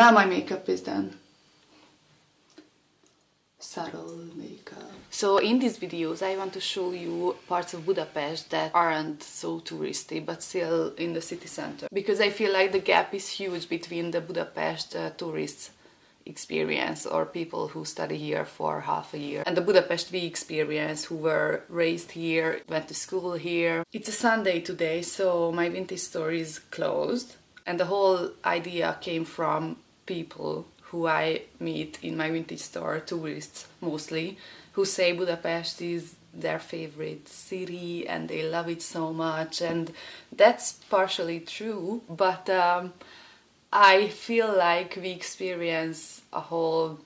now my makeup is done. Subtle makeup. So in these videos I want to show you parts of Budapest that aren't so touristy but still in the city center. Because I feel like the gap is huge between the Budapest tourists experience or people who study here for half a year and the Budapest we experience who were raised here, went to school here. It's a Sunday today, so my vintage store is closed and the whole idea came from people who I meet in my vintage store, tourists mostly, who say Budapest is their favorite city and they love it so much, and that's partially true, but I feel like we experience a whole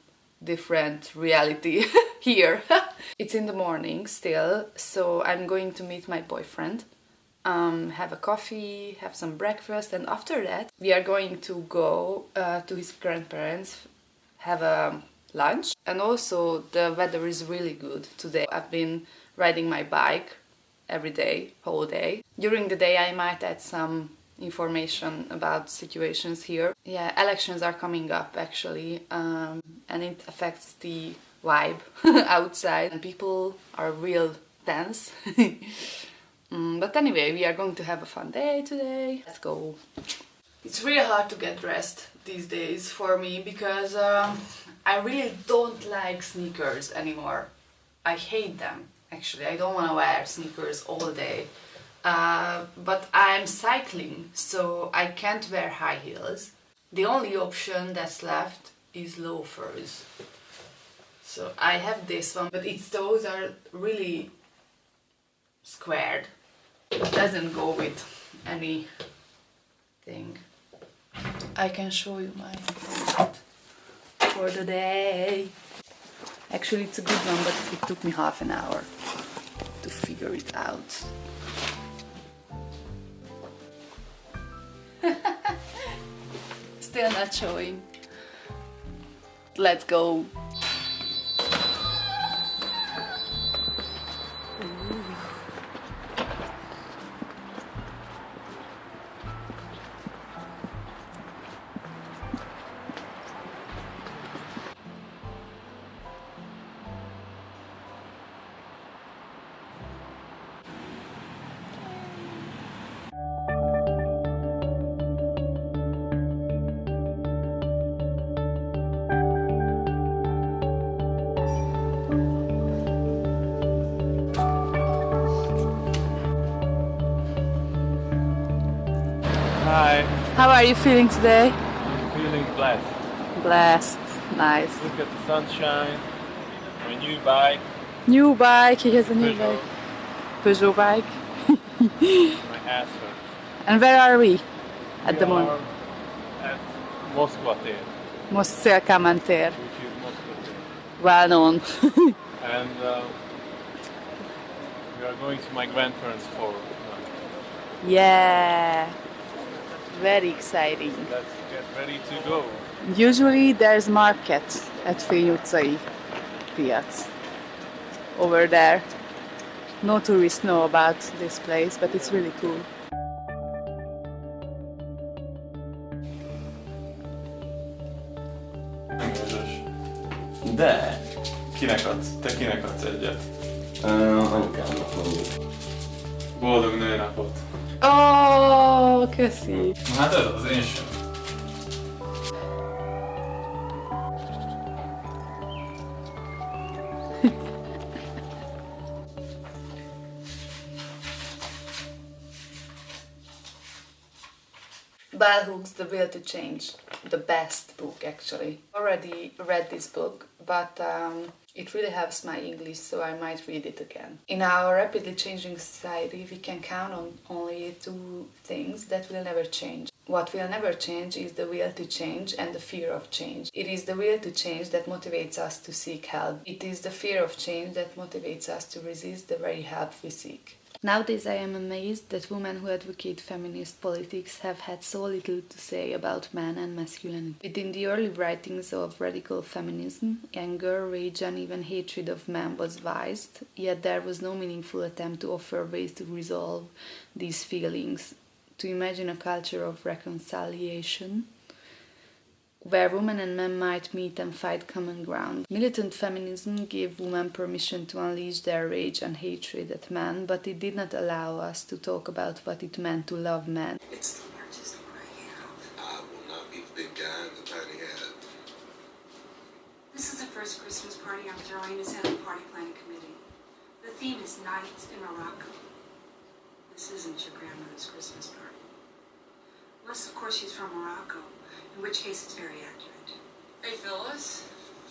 different reality here. It's in the morning still, so I'm going to meet my boyfriend, have a coffee, have some breakfast, and after that we are going to go to his grandparents, have a lunch. And also the weather is really good today. I've been riding my bike every day, whole day. During the day I might add some information about situations here. Yeah, elections are coming up actually, and it affects the vibe outside and people are real tense. But anyway, we are going to have a fun day today. Let's go. It's really hard to get dressed these days for me because I really don't like sneakers anymore. I hate them actually. I don't want to wear sneakers all day. But I'm cycling, so I can't wear high heels. The only option that's left is loafers. So I have this one, but its toes are really squared. It doesn't go with anything. I can show you my outfit for the day. Actually, it's a good one, but it took me half an hour to figure it out. Still not showing. Let's go. Hi. How are you feeling today? I'm feeling blessed. Blessed. Nice. Look at the sunshine. My new bike. New bike. He has a new Peugeot. bike. Peugeot bike. My ass hurts. And where are we at We the moment? are at Moskva tér, Moszkva tér. which is Moskva tér. Well known. And we are going to my grandparents for lunch. Yeah. Very exciting. Let's get ready to go. Usually there's market at Fény utcai piac over there. No tourists know about this place, but it's really cool. De, Kinek adsz? Te kinek adsz egyet? anyukámnak mondjuk. Boldog nőnapot! Oh, köszi! Na hát ez az én sem. Bell Hooks, The Will to Change. The best book actually. Already read this book, but it really helps my English, so I might read it again. In our rapidly changing society, we can count on only two things that will never change. What will never change is the will to change and the fear of change. It is the will to change that motivates us to seek help. It is the fear of change that motivates us to resist the very help we seek. Nowadays I am amazed that women who advocate feminist politics have had so little to say about man and masculinity. Within the early writings of radical feminism, anger, rage and even hatred of men was voiced, yet there was no meaningful attempt to offer ways to resolve these feelings, to imagine a culture of reconciliation where women and men might meet and find common ground. Militant feminism gave women permission to unleash their rage and hatred at men, but it did not allow us to talk about what it meant to love men. It's the largest one I have. I will not be the big guy in the tiny hat. This is the first Christmas party I'm throwing as head of the party planning committee. The theme is Nights in Morocco. This isn't your grandmother's Christmas party. Unless, of course, she's from Morocco, in which case it's very accurate. Hey, Phyllis,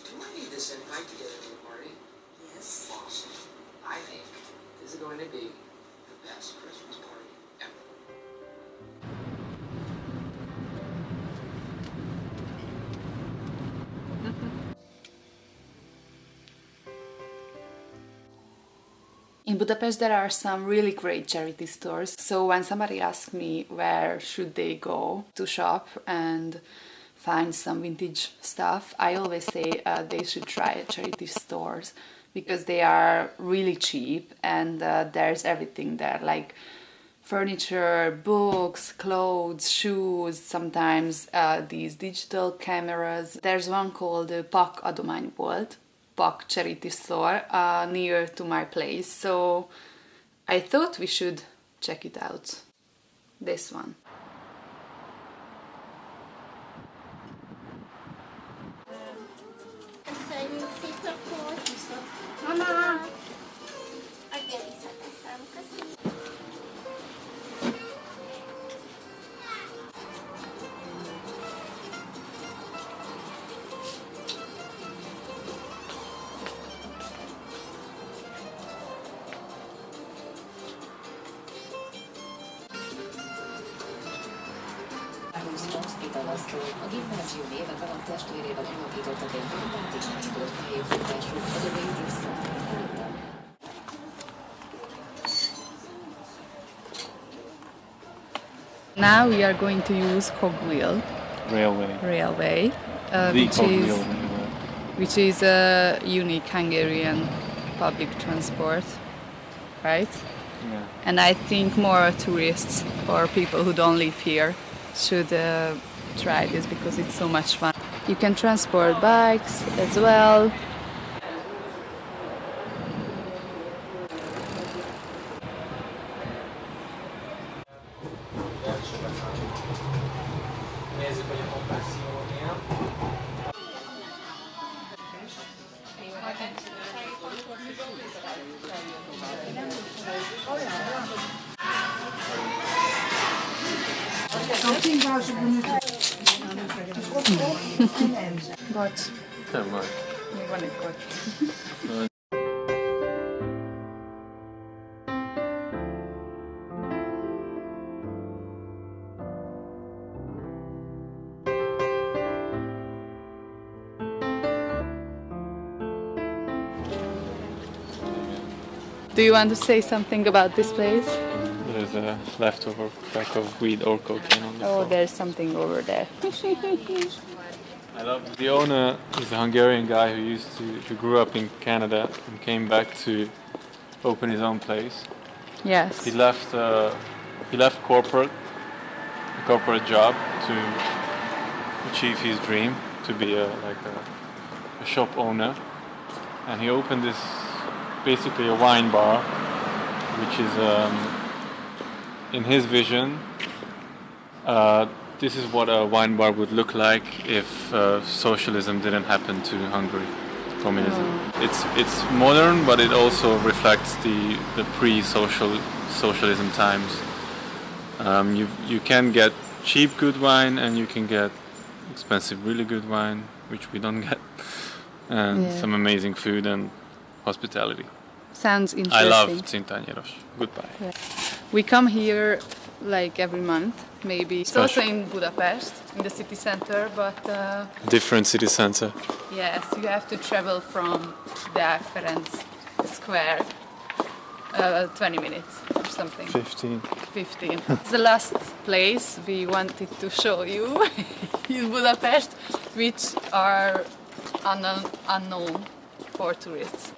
do I need this invite to get into the party? Yes. Awesome. I think this is going to be the best Christmas party ever. In Budapest there are some really great charity stores, so when somebody asks me where should they go to shop and find some vintage stuff, I always say they should try charity stores because they are really cheap and there's everything there, like furniture, books, clothes, shoes, sometimes these digital cameras. There's one called Pak Adománybolt, Pak charity store near to my place, so I thought we should check it out. This one. Köszönjük szépen, hogy Mama! Adja visszateszem, köszönjük. A gimnázium évek alatt testvérével alapítottak egy privát irányított pályafutású adóvédő szakmát. Now we are going to use cogwheel railway, which is a unique Hungarian public transport, right? Yeah. And I think more tourists or people who don't live here should try this because it's so much fun. You can transport bikes as well. Nézzük, hogy a kompássziónél. Bocs, Nem baj. még van egy kocsi. Do you want to say something about this place? There's a leftover pack of weed or cocaine on the Oh, floor. there's something over there. I love the owner is a Hungarian guy who grew up in Canada and came back to open his own place. Yes. He left corporate job to achieve his dream to be a shop owner, and he opened this basically a wine bar, which is in his vision. This is what a wine bar would look like if socialism didn't happen to Hungary, communism. It's modern, but it also reflects the pre-socialism times. You can get cheap good wine and you can get expensive really good wine, which we don't get, and some amazing food and hospitality. Sounds interesting. I love Cintányéros. Goodbye. Yeah. We come here like every month, maybe. It's also in Budapest, in the city center, but Different city center. yes, you have to travel from the errands square 20 minutes or something. 15. 15. It's the last place we wanted to show you in Budapest, which are unknown for tourists.